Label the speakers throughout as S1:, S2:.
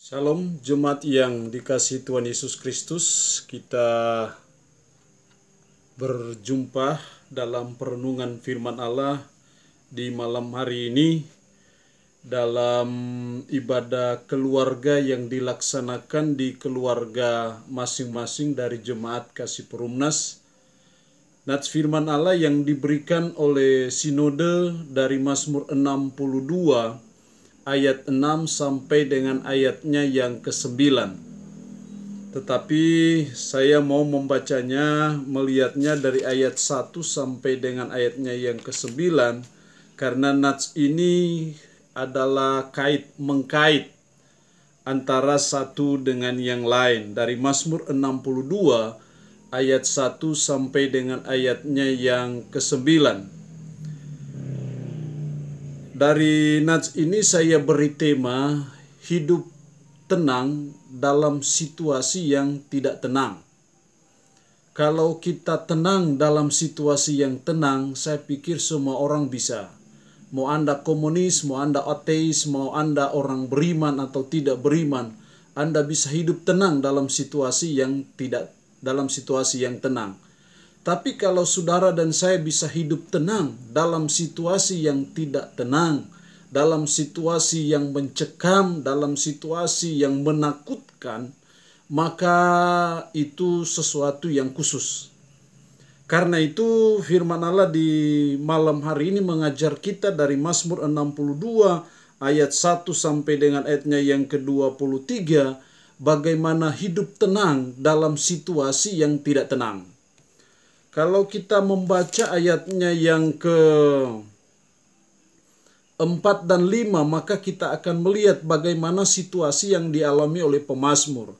S1: Shalom jemaat yang dikasihi Tuhan Yesus Kristus. Kita berjumpa dalam perenungan firman Allah di malam hari ini dalam ibadah keluarga yang dilaksanakan di keluarga masing-masing dari jemaat Kasih Perumnas. Nats firman Allah yang diberikan oleh sinode dari Mazmur 62 ayat 6 sampai dengan ayatnya yang ke-9. Tetapi saya mau membacanya, melihatnya dari ayat 1 sampai dengan ayatnya yang ke-9, karena nats ini adalah mengkait antara satu dengan yang lain. Dari Mazmur 62 ayat 1 sampai dengan ayatnya yang ke-9. Dari nats ini saya beri tema hidup tenang dalam situasi yang tidak tenang. Kalau kita tenang dalam situasi yang tenang, saya pikir semua orang bisa. Mau Anda komunis, mau Anda ateis, mau Anda orang beriman atau tidak beriman, Anda bisa hidup tenang dalam situasi yang tenang. Tapi kalau saudara dan saya bisa hidup tenang dalam situasi yang tidak tenang, dalam situasi yang mencekam, dalam situasi yang menakutkan, maka itu sesuatu yang khusus. Karena itu firman Allah di malam hari ini mengajar kita dari Mazmur 62 ayat 1 sampai dengan ayatnya yang ke-23, bagaimana hidup tenang dalam situasi yang tidak tenang. Kalau kita membaca ayatnya yang ke-4 dan 5, maka kita akan melihat bagaimana situasi yang dialami oleh pemazmur.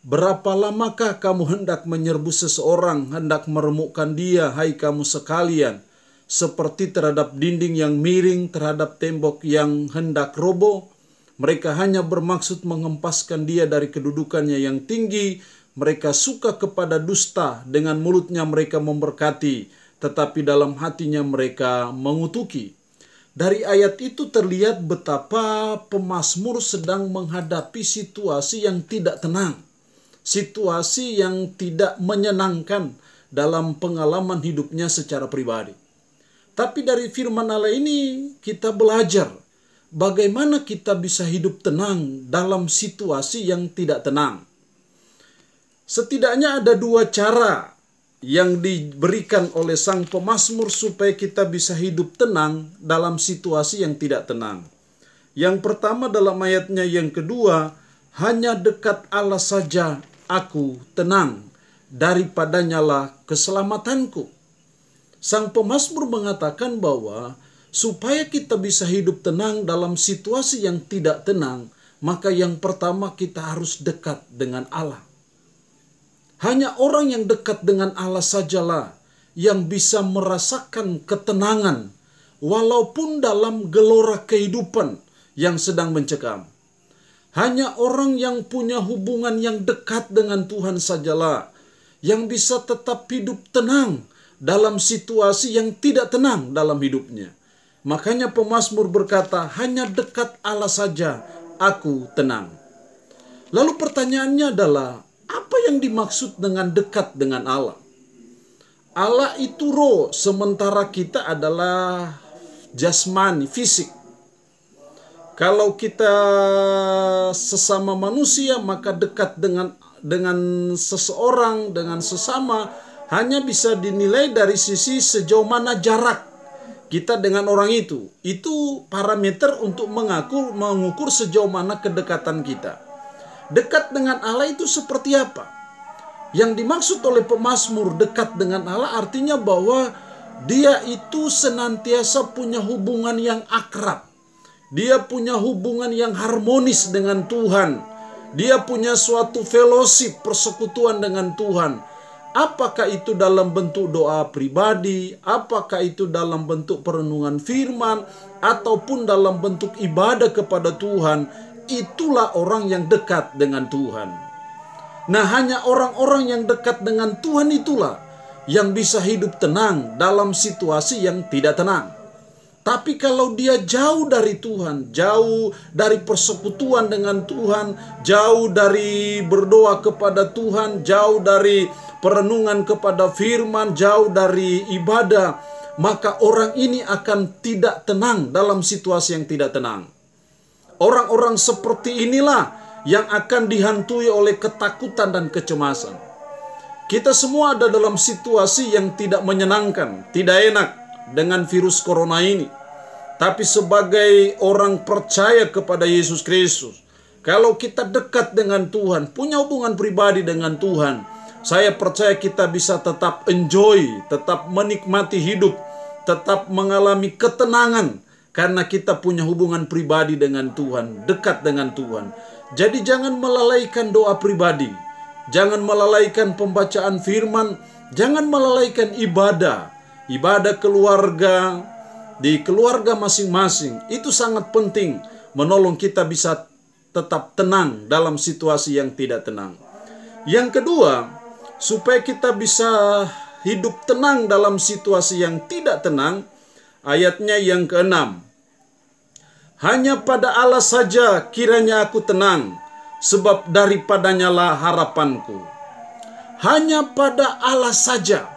S1: Berapa lamakah kamu hendak menyerbu seseorang, hendak meremukkan dia, hai kamu sekalian, seperti terhadap dinding yang miring, terhadap tembok yang hendak roboh. Mereka hanya bermaksud mengempaskan dia dari kedudukannya yang tinggi. Mereka suka kepada dusta, dengan mulutnya mereka memberkati, tetapi dalam hatinya mereka mengutuki. Dari ayat itu terlihat betapa pemazmur sedang menghadapi situasi yang tidak tenang, situasi yang tidak menyenangkan dalam pengalaman hidupnya secara pribadi. Tapi dari firman Allah ini kita belajar bagaimana kita bisa hidup tenang dalam situasi yang tidak tenang. Setidaknya ada dua cara yang diberikan oleh sang pemazmur supaya kita bisa hidup tenang dalam situasi yang tidak tenang. Yang pertama dalam ayatnya yang kedua, hanya dekat Allah saja aku tenang, daripadanya lah keselamatanku. Sang pemazmur mengatakan bahwa supaya kita bisa hidup tenang dalam situasi yang tidak tenang, maka yang pertama kita harus dekat dengan Allah. Hanya orang yang dekat dengan Allah sajalah yang bisa merasakan ketenangan walaupun dalam gelora kehidupan yang sedang mencekam. Hanya orang yang punya hubungan yang dekat dengan Tuhan sajalah yang bisa tetap hidup tenang dalam situasi yang tidak tenang dalam hidupnya. Makanya pemazmur berkata, hanya dekat Allah saja aku tenang. Lalu pertanyaannya adalah, apa yang dimaksud dengan dekat dengan Allah? Allah itu roh, sementara kita adalah jasmani, fisik. Kalau kita sesama manusia, maka dekat dengan seseorang, dengan sesama, hanya bisa dinilai dari sisi sejauh mana jarak kita dengan orang itu. Itu parameter untuk mengukur sejauh mana kedekatan kita. Dekat dengan Allah itu seperti apa? Yang dimaksud oleh pemazmur dekat dengan Allah artinya bahwa dia itu senantiasa punya hubungan yang akrab. Dia punya hubungan yang harmonis dengan Tuhan. Dia punya suatu fellowship, persekutuan dengan Tuhan. Apakah itu dalam bentuk doa pribadi, apakah itu dalam bentuk perenungan firman, ataupun dalam bentuk ibadah kepada Tuhan, itulah orang yang dekat dengan Tuhan. Nah, hanya orang-orang yang dekat dengan Tuhan itulah yang bisa hidup tenang dalam situasi yang tidak tenang. Tapi kalau dia jauh dari Tuhan, jauh dari persekutuan dengan Tuhan, jauh dari berdoa kepada Tuhan, jauh dari perenungan kepada firman, jauh dari ibadah, maka orang ini akan tidak tenang dalam situasi yang tidak tenang. Orang-orang seperti inilah yang akan dihantui oleh ketakutan dan kecemasan. Kita semua ada dalam situasi yang tidak menyenangkan, tidak enak dengan virus corona ini. Tapi sebagai orang percaya kepada Yesus Kristus, kalau kita dekat dengan Tuhan, punya hubungan pribadi dengan Tuhan, saya percaya kita bisa tetap enjoy, tetap menikmati hidup, tetap mengalami ketenangan, karena kita punya hubungan pribadi dengan Tuhan, dekat dengan Tuhan. Jadi jangan melalaikan doa pribadi, jangan melalaikan pembacaan firman, jangan melalaikan ibadah keluarga, di keluarga masing-masing. Itu sangat penting menolong kita bisa tetap tenang dalam situasi yang tidak tenang. Yang kedua, supaya kita bisa hidup tenang dalam situasi yang tidak tenang, ayatnya yang ke-6. Hanya pada Allah saja kiranya aku tenang, sebab daripadanya lah harapanku. Hanya pada Allah saja.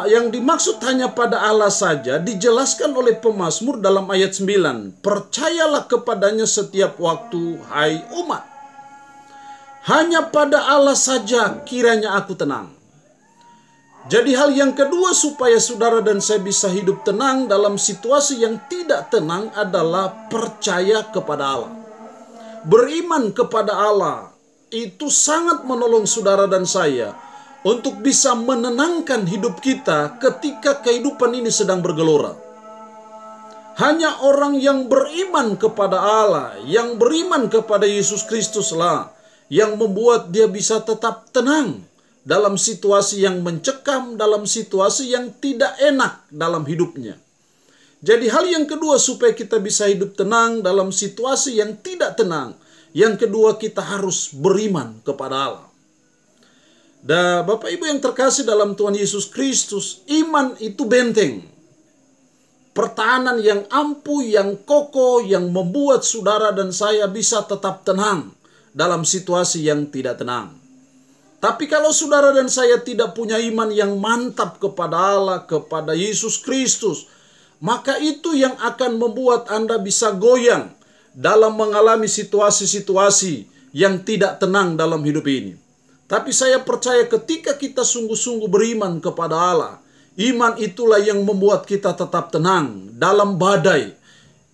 S1: Yang dimaksud hanya pada Allah saja dijelaskan oleh pemazmur dalam ayat 9. Percayalah kepadanya setiap waktu, hai umat. Hanya pada Allah saja kiranya aku tenang. Jadi hal yang kedua supaya saudara dan saya bisa hidup tenang dalam situasi yang tidak tenang adalah percaya kepada Allah. Beriman kepada Allah itu sangat menolong saudara dan saya untuk bisa menenangkan hidup kita ketika kehidupan ini sedang bergelora. Hanya orang yang beriman kepada Allah, yang beriman kepada Yesus Kristus lah yang membuat dia bisa tetap tenang dalam situasi yang mencekam, dalam situasi yang tidak enak dalam hidupnya. Jadi hal yang kedua supaya kita bisa hidup tenang dalam situasi yang tidak tenang, yang kedua kita harus beriman kepada Allah. Dan Bapak Ibu yang terkasih dalam Tuhan Yesus Kristus, iman itu benteng. Pertahanan yang ampuh, yang kokoh, yang membuat saudara dan saya bisa tetap tenang dalam situasi yang tidak tenang. Tapi kalau saudara dan saya tidak punya iman yang mantap kepada Allah, kepada Yesus Kristus, maka itu yang akan membuat Anda bisa goyang dalam mengalami situasi-situasi yang tidak tenang dalam hidup ini. Tapi saya percaya ketika kita sungguh-sungguh beriman kepada Allah, iman itulah yang membuat kita tetap tenang dalam badai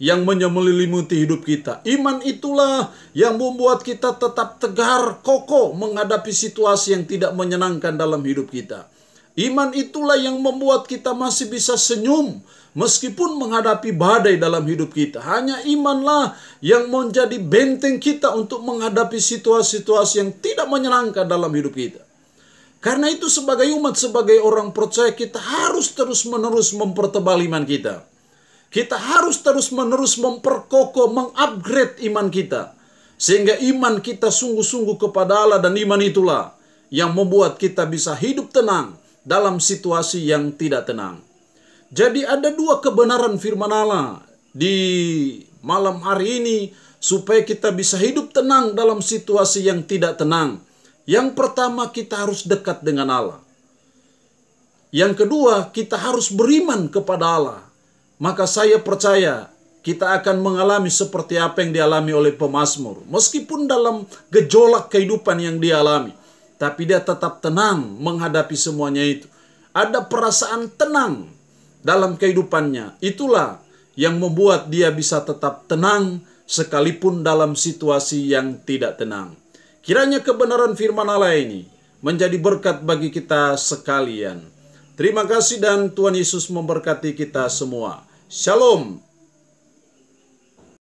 S1: yang menyelimuti hidup kita. Iman itulah yang membuat kita tetap tegar, kokoh menghadapi situasi yang tidak menyenangkan dalam hidup kita. Iman itulah yang membuat kita masih bisa senyum meskipun menghadapi badai dalam hidup kita. Hanya imanlah yang menjadi benteng kita untuk menghadapi situasi-situasi yang tidak menyenangkan dalam hidup kita. Karena itu sebagai umat, sebagai orang percaya, kita harus terus-menerus mempertebal iman kita. Kita harus terus-menerus memperkokoh, mengupgrade iman kita. Sehingga iman kita sungguh-sungguh kepada Allah, dan iman itulah yang membuat kita bisa hidup tenang dalam situasi yang tidak tenang. Jadi ada dua kebenaran firman Allah di malam hari ini supaya kita bisa hidup tenang dalam situasi yang tidak tenang. Yang pertama, kita harus dekat dengan Allah. Yang kedua, kita harus beriman kepada Allah. Maka saya percaya kita akan mengalami seperti apa yang dialami oleh pemazmur. Meskipun dalam gejolak kehidupan yang dialami, tapi dia tetap tenang menghadapi semuanya itu. Ada perasaan tenang dalam kehidupannya. Itulah yang membuat dia bisa tetap tenang sekalipun dalam situasi yang tidak tenang. Kiranya kebenaran firman Allah ini menjadi berkat bagi kita sekalian. Terima kasih dan Tuhan Yesus memberkati kita semua. Shalom.